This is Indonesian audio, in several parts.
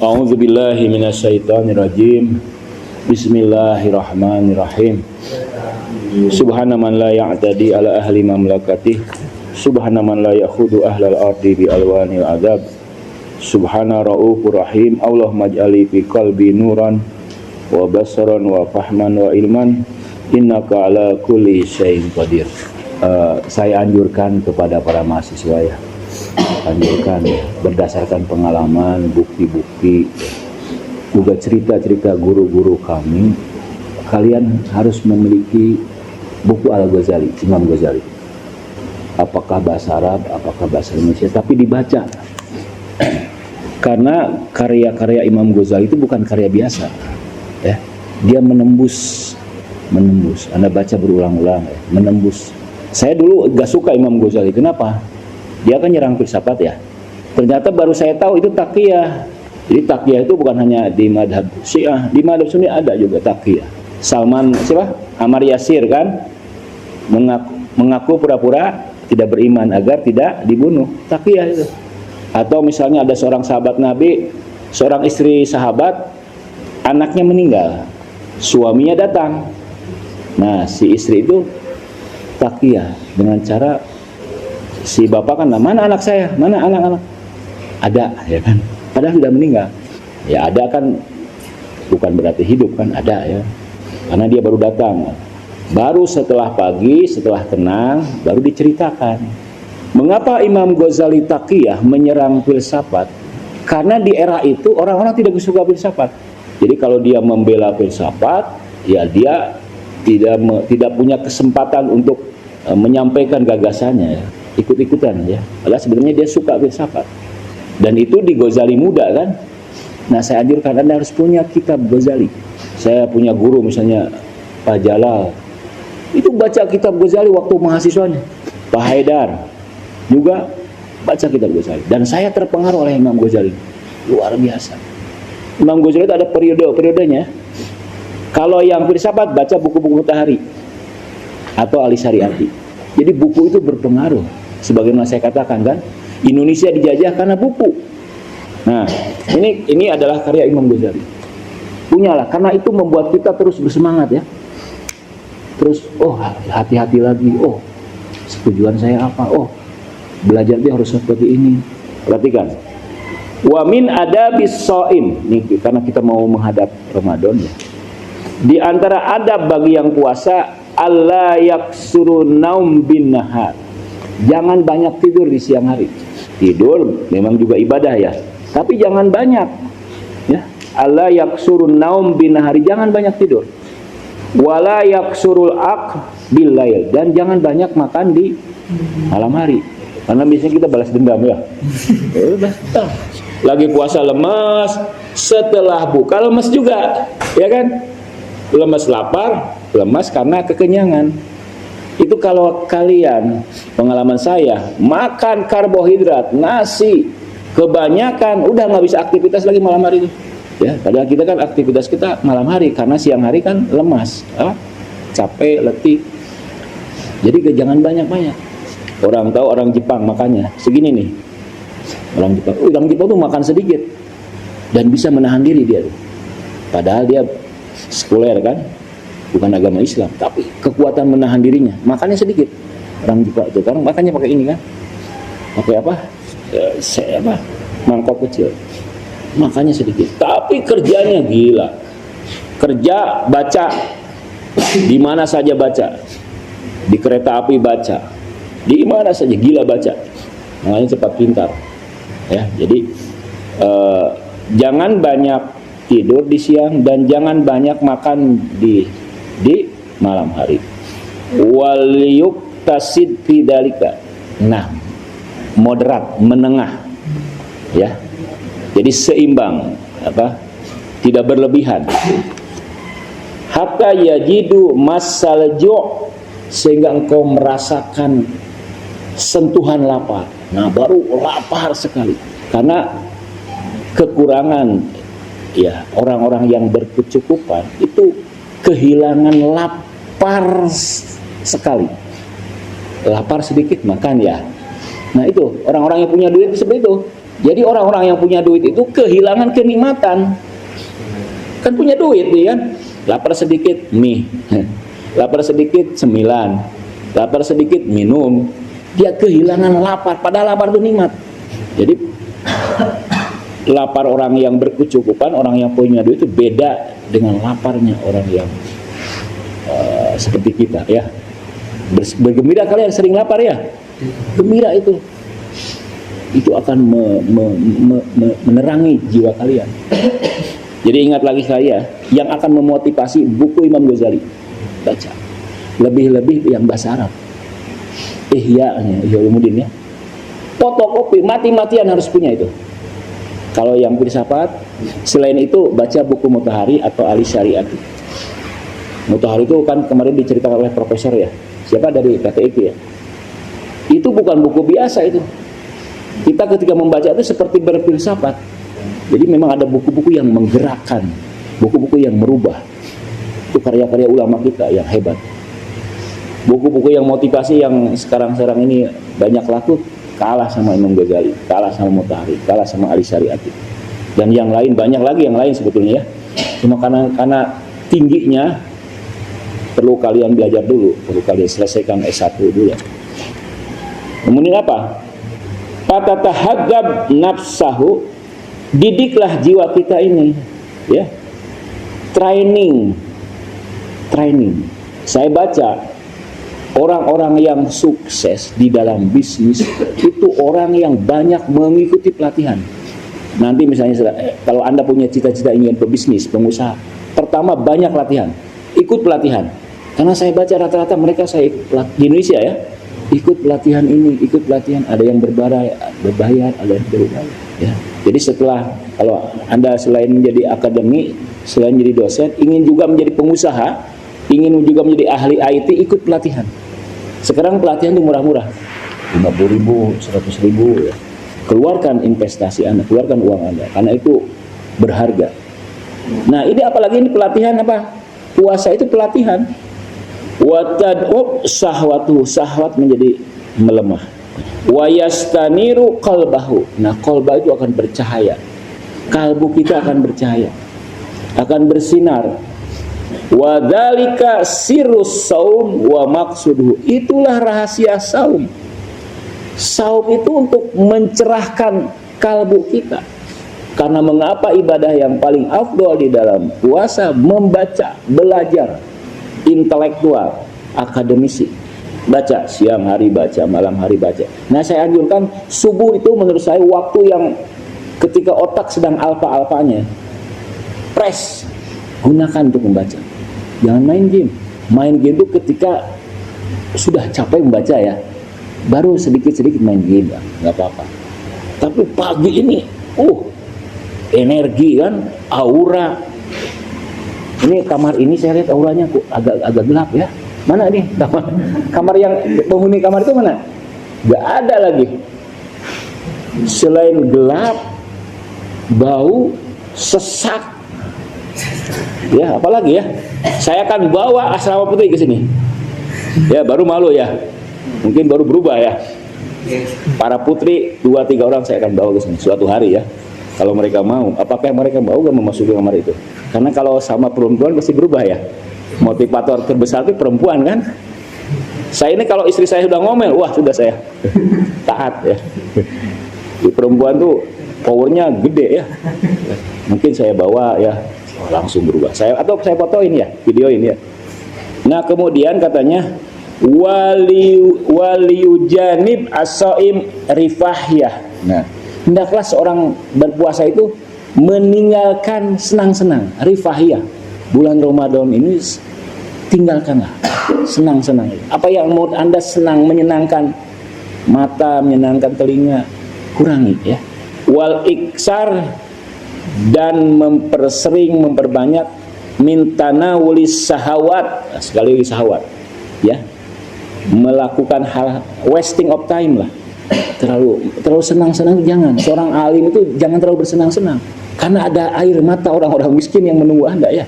A'udzubillahi minasyaitonirrajim. Bismillahirrahmanirrahim. Subhana man la ya'tadi ala ahli mamlakatih. Subhana man la yakhudu ahlal ardi bi alwanil adab. Subhana ra'ufur rahim. Allahumma ij'ali fi qalbi nuran wa basaran wa fahman wa ilman. Innaka ala kulli syai'in qadir. Saya anjurkan kepada para mahasiswa ya, anjurkan ya, berdasarkan pengalaman, bukti-bukti, juga cerita-cerita guru-guru kami, kalian harus memiliki buku Al-Ghazali, Imam Ghazali. Apakah bahasa Arab, apakah bahasa Indonesia, tapi dibaca. Karena karya-karya Imam Ghazali itu bukan karya biasa, ya. Dia menembus. Anda baca berulang-ulang, ya, menembus. Saya dulu gak suka Imam Ghazali. Kenapa? Dia kan nyerang filsafat ya. Ternyata baru saya tahu itu taqiyah. Jadi taqiyah itu bukan hanya di madhab Syiah, di madhab Sunni ada juga taqiyah. Salman siapa? Ammar Yasir kan mengaku pura-pura tidak beriman agar tidak dibunuh. Taqiyah itu. Atau misalnya ada seorang sahabat Nabi, seorang istri sahabat, anaknya meninggal, suaminya datang. Nah, si istri itu taqiyah dengan cara si bapak kan, mana anak saya, mana anak-anak, ada ya kan, padahal sudah meninggal. Ya ada kan bukan berarti hidup kan, ada ya, karena dia baru datang, baru setelah pagi, setelah tenang, baru diceritakan mengapa Imam Ghazali taqiyah menyerang filsafat. Karena di era itu orang-orang tidak suka filsafat. Jadi kalau dia membela filsafat, ya dia tidak punya kesempatan untuk menyampaikan gagasannya, ya. Ikut-ikutan ya. Padahal sebenarnya dia suka filsafat. Dan itu di Ghazali muda kan. Nah, saya anjurkan Anda harus punya kitab Ghazali. Saya punya guru misalnya Pak Jalal. Itu baca kitab Ghazali waktu mahasiswanya. Pak Haidar juga baca kitab Ghazali. Dan saya terpengaruh oleh Imam Ghazali. Luar biasa. Imam Ghazali itu ada periode-periodenya. Kalau yang filsafat baca buku-buku Mutahari atau Ali Syariati. Jadi buku itu berpengaruh. Sebagaimana saya katakan kan, Indonesia dijajah karena buku. Nah, ini adalah karya Imam Ghazali. Punyalah, karena itu membuat kita terus bersemangat ya. Terus, oh hati-hati lagi. Oh, tujuan saya apa? Oh, belajar dia harus seperti ini. Perhatikan. Wa min adabis shaim. Nih, karena kita mau menghadap Ramadan ya. Di antara adab bagi yang puasa, alla yaksuru naum bin nahar. Jangan banyak tidur di siang hari. Tidur memang juga ibadah ya, tapi jangan banyak ya. Alla yaksuru naum bin nahari, jangan banyak tidur. Wala yaksurul ak bil lail, dan jangan banyak makan di malam hari. Karena biasanya kita balas dendam ya. Lagi puasa lemas, setelah buka lemas juga, ya kan? Lemas lapar, lemas karena kekenyangan. Itu kalau kalian, pengalaman saya, makan karbohidrat, nasi kebanyakan, udah nggak bisa aktivitas lagi malam hari itu. Ya, padahal kita kan aktivitas kita malam hari, karena siang hari kan lemas, capek, letih. Jadi jangan banyak-banyak. Orang tahu orang Jepang makannya segini nih. Orang Jepang tuh makan sedikit dan bisa menahan diri dia. Padahal dia sekuler kan, bukan agama Islam, tapi kekuatan menahan dirinya, makannya sedikit. Orang Jepang itu kan makannya pakai ini kan, pakai apa? Mangkok kecil, makannya sedikit, tapi kerjanya gila. Kerja baca, di mana saja baca, di kereta api baca, di mana saja gila baca, makanya cepat pintar. Ya, jadi jangan banyak tidur di siang dan jangan banyak makan di malam hari. Waliyuk tasid fidalika. Nah, moderat, menengah, ya. Jadi seimbang, tidak berlebihan. Hatta yajidu masal ju', sehingga engkau merasakan sentuhan lapar. Nah, baru lapar sekali. Karena kekurangan ya, orang-orang yang berkecukupan itu kehilangan lapar sekali. Lapar sedikit makan ya. Nah itu, orang-orang yang punya duit seperti itu. Jadi orang-orang yang punya duit itu kehilangan kenikmatan. Kan punya duit nih kan, lapar sedikit mie, lapar sedikit cemilan, lapar sedikit minum, dia kehilangan lapar, padahal lapar itu nikmat. Jadi lapar orang yang berkecukupan, orang yang punya duit itu beda dengan laparnya orang yang seperti kita ya. Bergembira kalian sering lapar ya, gembira itu akan menerangi jiwa kalian. Jadi ingat lagi saya, yang akan memotivasi buku Imam Ghazali, baca. Lebih-lebih yang bahasa Arab, Ihya Ulumuddin ya. Fotokopi mati-matian harus punya itu. Kalau yang filsafat, selain itu baca buku Mutahari atau Ali Syariati. Mutahari itu kan kemarin diceritakan oleh profesor ya, siapa dari KTIK ya. Itu bukan buku biasa itu. Kita ketika membaca itu seperti berfilsafat. Jadi memang ada buku-buku yang menggerakkan, buku-buku yang merubah. Itu karya-karya ulama kita yang hebat. Buku-buku yang motivasi yang sekarang-sekarang ini banyak laku, kalah sama Imam Ghazali, kalah sama Mutahari, kalah sama Ali Syariati. Dan yang lain, banyak lagi yang lain sebetulnya ya. Cuma karena tingginya, perlu kalian belajar dulu, perlu kalian selesaikan S1 dulu. Kemudian apa? Fatatahadzab nafsahu, didiklah jiwa kita ini ya. Training. Saya baca orang-orang yang sukses di dalam bisnis itu orang yang banyak mengikuti pelatihan. Nanti misalnya kalau Anda punya cita-cita ingin berbisnis, pengusaha, pertama banyak latihan, ikut pelatihan. Karena saya baca rata-rata mereka saya di Indonesia ya, ikut pelatihan ini, ikut pelatihan, ada yang berbayar, ada yang berbayar ya. Jadi setelah, kalau Anda selain menjadi akademi, selain jadi dosen, ingin juga menjadi pengusaha, ingin juga menjadi ahli IT, ikut pelatihan. Sekarang pelatihan itu murah-murah, 50.000, 100.000 ya. Keluarkan investasi Anda, keluarkan uang Anda, karena itu berharga. Nah ini apalagi ini pelatihan apa? Puasa itu pelatihan. Watad'ub sahwatu, sahwat menjadi melemah. Wa yastaniru qalbahu. Nah, qalba itu akan bercahaya. Kalbu kita akan bercahaya, akan bersinar. Wa dzalika sirrus saum wa maqsuduhu. Itulah rahasia saum. Saum itu untuk mencerahkan kalbu kita. Karena mengapa ibadah yang paling afdol di dalam puasa membaca, belajar, intelektual, akademisi, baca siang hari baca, malam hari baca. Nah saya anjurkan subuh itu menurut saya waktu yang ketika otak sedang alfa-alfanya, press, gunakan untuk membaca. Jangan main game. Main game itu ketika sudah capek membaca ya, baru sedikit-sedikit main game, nggak apa-apa. Tapi pagi ini, energi kan, aura. Ini kamar ini saya lihat auranya kok agak gelap ya. Mana nih kamar yang penghuni kamar itu mana? Gak ada lagi. Selain gelap, bau, sesak. Ya, apalagi ya? Saya akan bawa asrama putri ke sini. Ya, baru malu ya. Mungkin baru berubah ya. Para putri 2-3 orang saya akan bawa ke sini suatu hari ya. Kalau mereka mau, apakah mereka mau gak memasuki kamar itu? Karena kalau sama perempuan pasti berubah ya. Motivator terbesar itu perempuan kan. Saya ini kalau istri saya sudah ngomel, wah sudah saya taat ya. Di perempuan tuh powernya gede ya. Mungkin saya bawa ya, langsung berubah. Atau saya fotoin ya, videoin ya. Nah kemudian katanya waliyujanib as-shaim rifahyah. Nah, hendaklah seorang berpuasa itu meninggalkan senang-senang, rifahyah. Bulan Ramadan ini tinggalkanlah senang-senang. Apa yang menurut Anda senang, menyenangkan mata, menyenangkan telinga, kurangi ya. Wal iksar, dan memperbanyak mintana wulis sahawat, sekali lagi sahawat ya, melakukan hal wasting of time lah. Terlalu senang-senang jangan. Seorang alim itu jangan terlalu bersenang-senang, karena ada air mata orang-orang miskin yang menunggu Anda ya.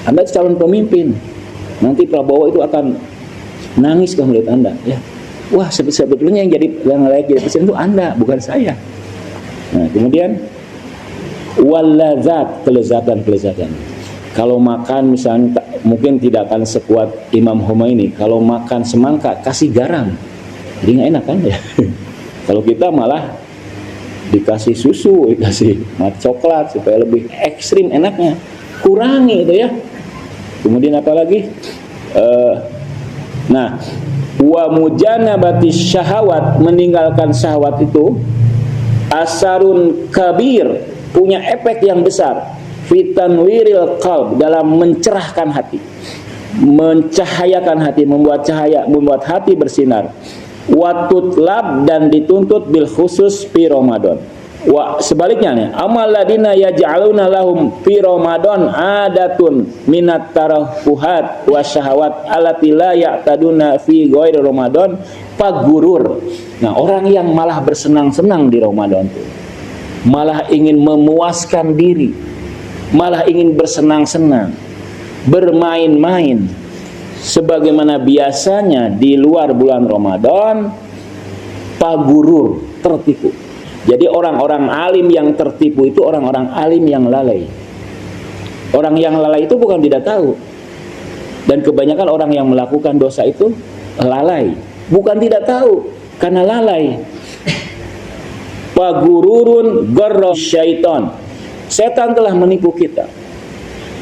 Anda itu calon pemimpin, nanti Prabowo itu akan nangis kalau melihat Anda ya. Wah sebetulnya yang layak jadi presiden itu Anda, bukan saya. Nah, kemudian walazat, kelezatan. Kalau makan misalnya mungkin tidak akan sekuat Imam Khomeini. Kalau makan semangka kasih garam, jadi nggak enak kan ya. Kalau kita malah dikasih susu, dikasih coklat supaya lebih ekstrim enaknya, kurangi itu ya. Kemudian apa lagi? Nah, wa mujanabati syahawat, meninggalkan syahwat itu asarun kabir, punya efek yang besar, fitanwiril qalb, dalam mencerahkan hati, mencahayakan hati, membuat cahaya, membuat hati bersinar. Watutlab, dan dituntut bil khusus fi Ramadan. Wa sebaliknya nih, amal ladina yaj'aluna lahum fi Ramadan adatun minat tarafuhat wa syahawat allati la ya'taduna fi ghairi Ramadan fagurur. Nah, orang yang malah bersenang-senang di Ramadan itu, malah ingin memuaskan diri, malah ingin bersenang-senang, bermain-main sebagaimana biasanya di luar bulan Ramadan, fagurur, tertipu. Jadi orang-orang alim yang tertipu itu orang-orang alim yang lalai. Orang yang lalai itu bukan tidak tahu. Dan kebanyakan orang yang melakukan dosa itu lalai, bukan tidak tahu, karena lalai. Pagururun garra syaiton, setan telah menipu kita.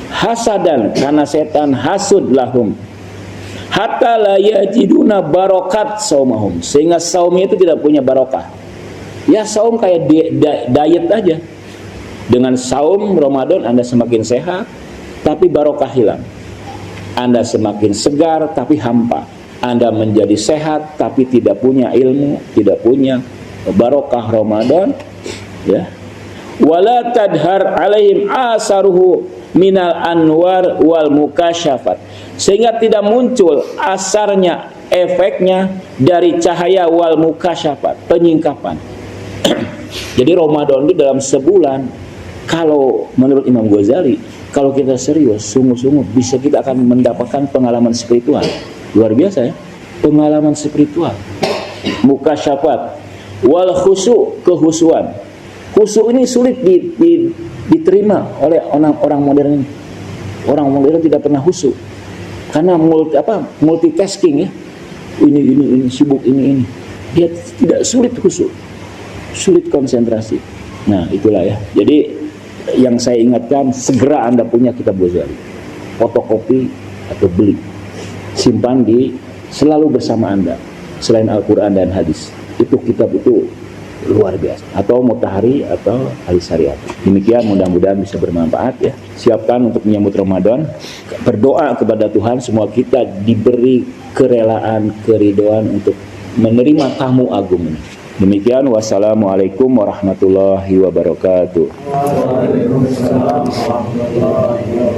Hasadan, karena setan hasud lahum, hatta la yajiduna barokat saumahum, sehingga saumnya itu tidak punya barokah. Ya, saum kayak diet aja. Dengan saum Ramadan Anda semakin sehat, tapi barokah hilang. Anda semakin segar, tapi hampa. Anda menjadi sehat, tapi tidak punya ilmu, tidak punya barokah Ramadan. Ya. Wala tadhar alaihim asaruhu minal anwar wal mukasyafat, sehingga tidak muncul asarnya, efeknya dari cahaya wal mukasyafat, penyingkapan. Jadi Ramadan itu dalam sebulan, kalau menurut Imam Ghazali, kalau kita serius, sungguh-sungguh, bisa kita akan mendapatkan pengalaman spiritual luar biasa ya, pengalaman spiritual, mukasyafat, wal khusu, kehusuan. Khusu ini sulit diterima oleh orang modern ini. Orang modern tidak pernah khusu karena multitasking ya, ini sibuk ini, dia tidak, sulit khusu, sulit konsentrasi. Nah, itulah ya. Jadi yang saya ingatkan, segera Anda punya kitab Ghazali, fotokopi atau beli, simpan selalu bersama Anda. Selain Al-Quran dan hadis, itu kitab itu luar biasa. Atau Mutahari atau Al-Syariat. Demikian, mudah-mudahan bisa bermanfaat ya. Siapkan untuk menyambut Ramadan. Berdoa kepada Tuhan semua kita diberi kerelaan, keridhaan untuk menerima tamu agung ini. Demikian, wassalamualaikum warahmatullahi wabarakatuh. Waalaikumsalam warahmatullahi wabarakatuh.